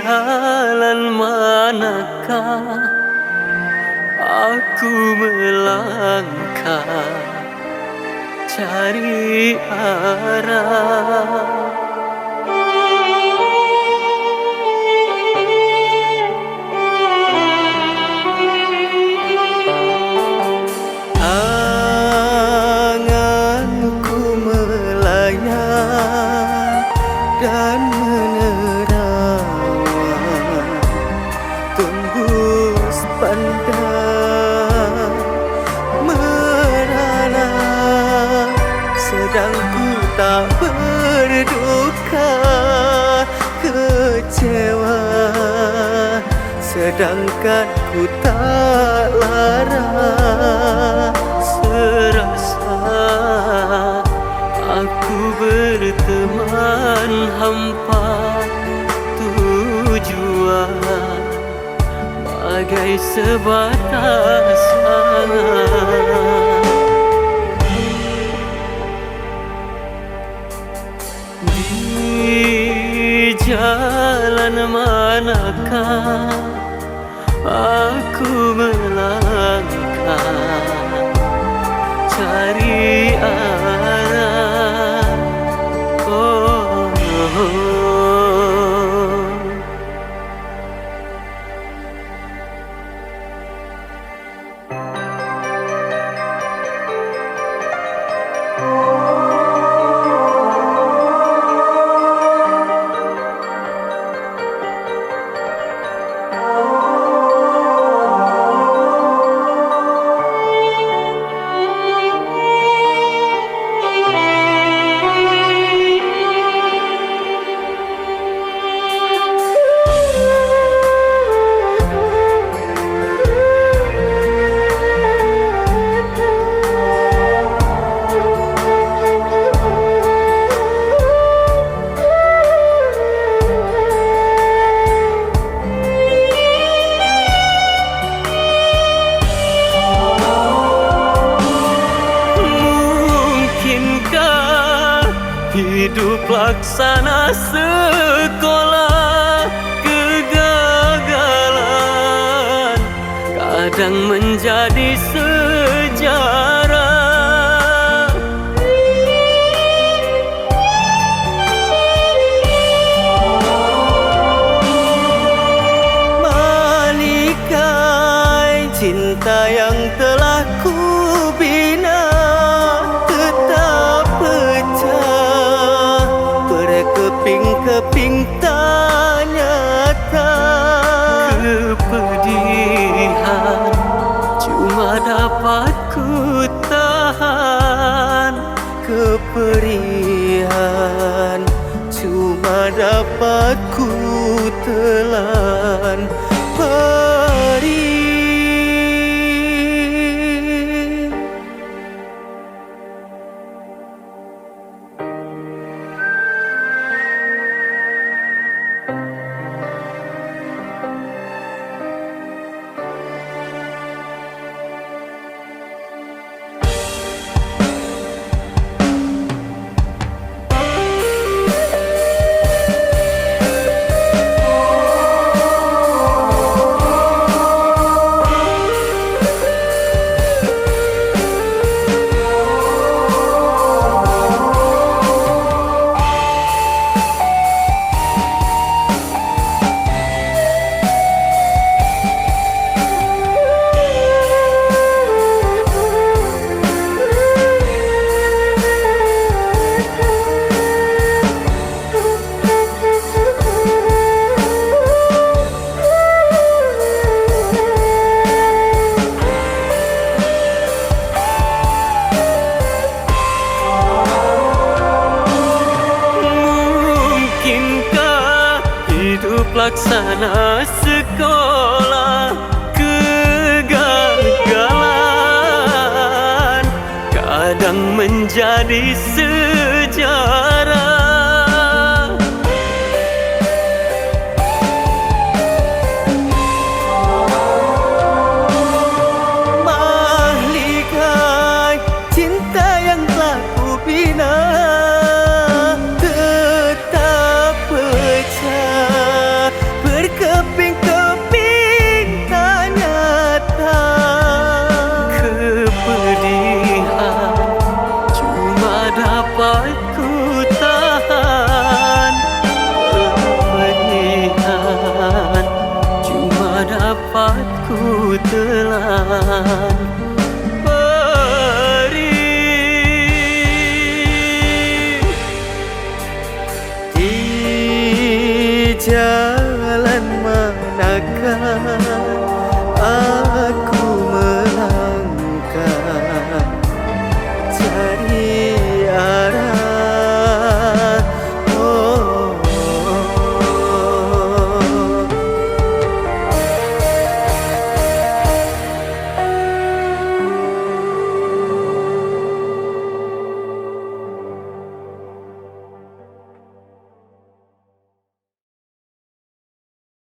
jalan manakah aku melangkah cari arah. Anganku melayang dan menerawang, tembus pandang merana, sedang ku tak berduka kecewa, sedangkan ku tak lara serasa. Aku berteman hampa tujuan bagai sebatas angan. Di jalan manakah aku melangkah cari arah. Oh, oh, oh. Hidup laksana sekolah kegagalan kadang menjadi sejarah. Balikai cinta yang telah ku bina tetap pecah, berkeping-keping tak nyata. Kepedihan cuma dapat ku tahan, keperihan cuma dapat ku telan. Perih laksana sekolah kegagalan kadang menjadi sejarah. Mahligai cinta yang telah ku bina tetap pecah, cinta.